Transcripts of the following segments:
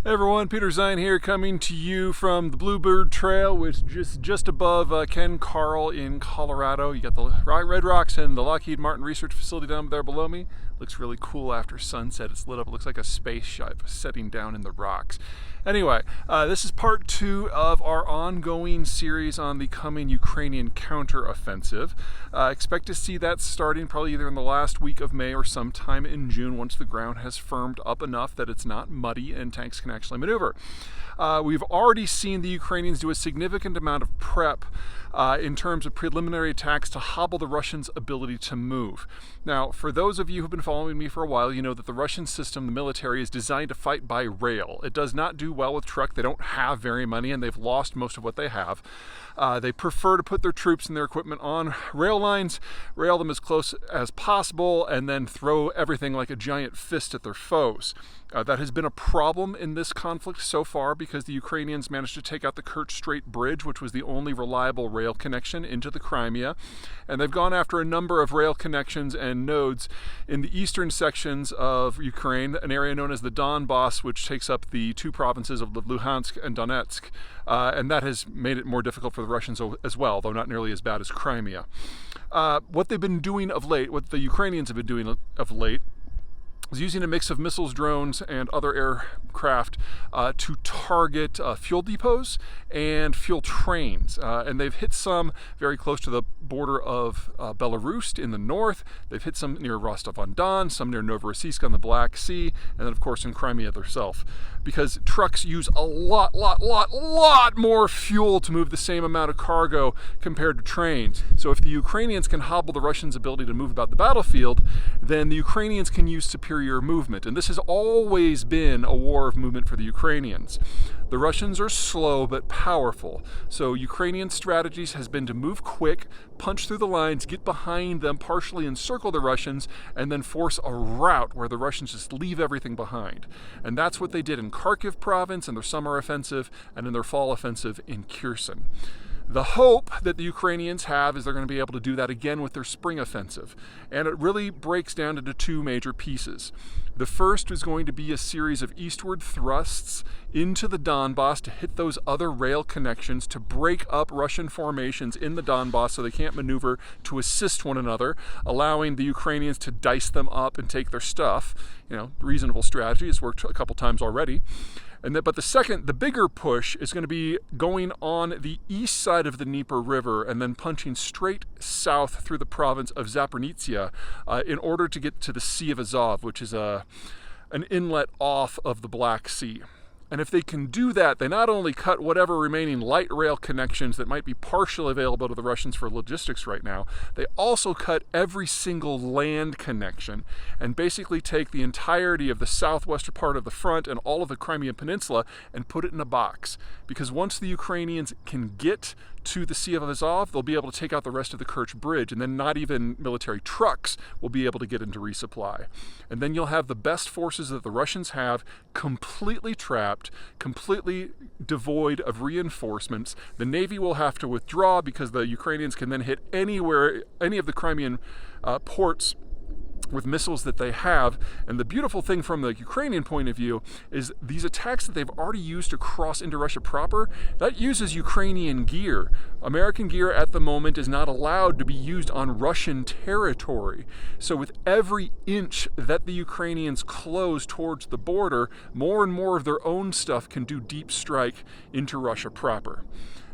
Hey everyone, Peter Zeihan here, coming to you from the Bluebird Trail, which is just above Ken Carl in Colorado. You got the Red Rocks and the Lockheed Martin Research Facility down there below me. Looks really cool after sunset. It's lit up. It looks like a spaceship setting down in the rocks. Anyway, this is part 2 of our ongoing series on the coming Ukrainian counteroffensive. Expect to see that starting probably either in the last week of May or sometime in June, once the ground has firmed up enough that it's not muddy and tanks can actually maneuver. We've already seen the Ukrainians do a significant amount of prep in terms of preliminary attacks to hobble the Russians' ability to move. Now, for those of you who've been following me for a while, you know that the Russian system, the military, is designed to fight by rail. It does not do well with truck. They don't have very many, and they've lost most of what they have. They prefer to put their troops and their equipment on rail lines, rail them as close as possible, and then throw everything like a giant fist at their foes. That has been a problem in this conflict so far because the Ukrainians managed to take out the Kerch Strait Bridge, which was the only reliable rail connection into the Crimea. And they've gone after a number of rail connections and nodes in the eastern sections of Ukraine, an area known as the Donbass, which takes up the two provinces of Luhansk and Donetsk. And that has made it more difficult for the Russians as well, though not nearly as bad as Crimea. What they've been doing of late, what the Ukrainians have been doing of late, is using a mix of missiles, drones, and other aircraft to target fuel depots and fuel trains. And they've hit some very close to the border of Belarus in the north. They've hit some near Rostov-on-Don, some near Novorossiysk on the Black Sea, and then of course in Crimea itself. Because trucks use a lot more fuel to move the same amount of cargo compared to trains. So if the Ukrainians can hobble the Russians' ability to move about the battlefield, then the Ukrainians can use superior movement. And this has always been a war of movement for the Ukrainians. The Russians are slow but powerful. So Ukrainian strategies has been to move quick, punch through the lines, get behind them, partially encircle the Russians, and then force a rout where the Russians just leave everything behind. And that's what they did in Kharkiv province in their summer offensive and in their fall offensive in Kherson. The hope that the Ukrainians have is they're going to be able to do that again with their spring offensive. And it really breaks down into two major pieces. The first is going to be a series of eastward thrusts into the Donbass to hit those other rail connections to break up Russian formations in the Donbass so they can't maneuver to assist one another, allowing the Ukrainians to dice them up and take their stuff. You know, reasonable strategy. It's worked a couple times already. But the bigger push is going to be going on the east side of the Dnieper River and then punching straight south through the province of Zaporizhzhia in order to get to the Sea of Azov, which is an inlet off of the Black Sea. And if they can do that, they not only cut whatever remaining light rail connections that might be partially available to the Russians for logistics right now, they also cut every single land connection and basically take the entirety of the southwestern part of the front and all of the Crimean Peninsula and put it in a box. Because once the Ukrainians can get to the Sea of Azov, they'll be able to take out the rest of the Kerch Bridge, and then not even military trucks will be able to get into resupply. And then you'll have the best forces that the Russians have completely trapped, completely devoid of reinforcements. The Navy will have to withdraw because the Ukrainians can then hit any of the Crimean ports with missiles that they have. And the beautiful thing from the Ukrainian point of view is these attacks that they've already used to cross into Russia proper, that uses Ukrainian gear. American gear at the moment is not allowed to be used on Russian territory. So with every inch that the Ukrainians close towards the border, more and more of their own stuff can do deep strike into Russia proper.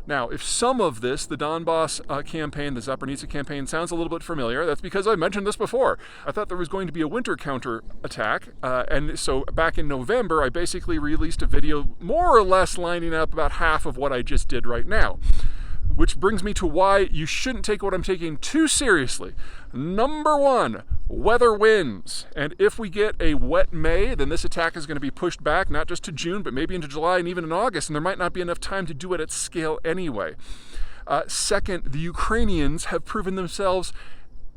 Now, if some of this, the Donbass campaign, the Zaporizhzhia campaign, sounds a little bit familiar, that's because I mentioned this before. I thought there was going to be a winter counterattack, and so back in November, I basically released a video more or less lining up about half of what I just did right now. Which brings me to why you shouldn't take what I'm taking too seriously. Number one, weather wins. And if we get a wet May, then this attack is going to be pushed back, not just to June, but maybe into July and even in August, and there might not be enough time to do it at scale anyway. Second, the Ukrainians have proven themselves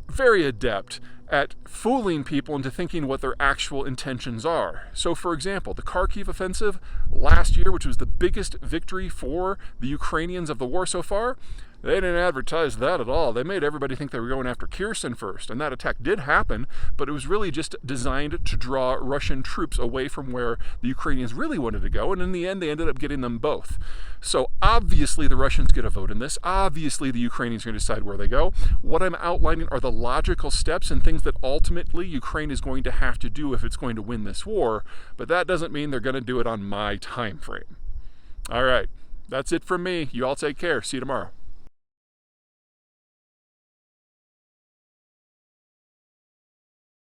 very adept at fooling people into thinking what their actual intentions are. So for example, the Kharkiv offensive last year, which was the biggest victory for the Ukrainians of the war so far, They didn't advertise that at all. They made everybody think they were going after Kherson first, and that attack did happen, but it was really just designed to draw Russian troops away from where the Ukrainians really wanted to go, and in the end they ended up getting them both. So obviously the Russians get a vote in this. Obviously the Ukrainians are going to decide where they go. What I'm outlining are the logical steps and things that ultimately Ukraine is going to have to do if it's going to win this war, but that doesn't mean they're going to do it on my time frame. All right, that's it from me. You all take care. See you tomorrow.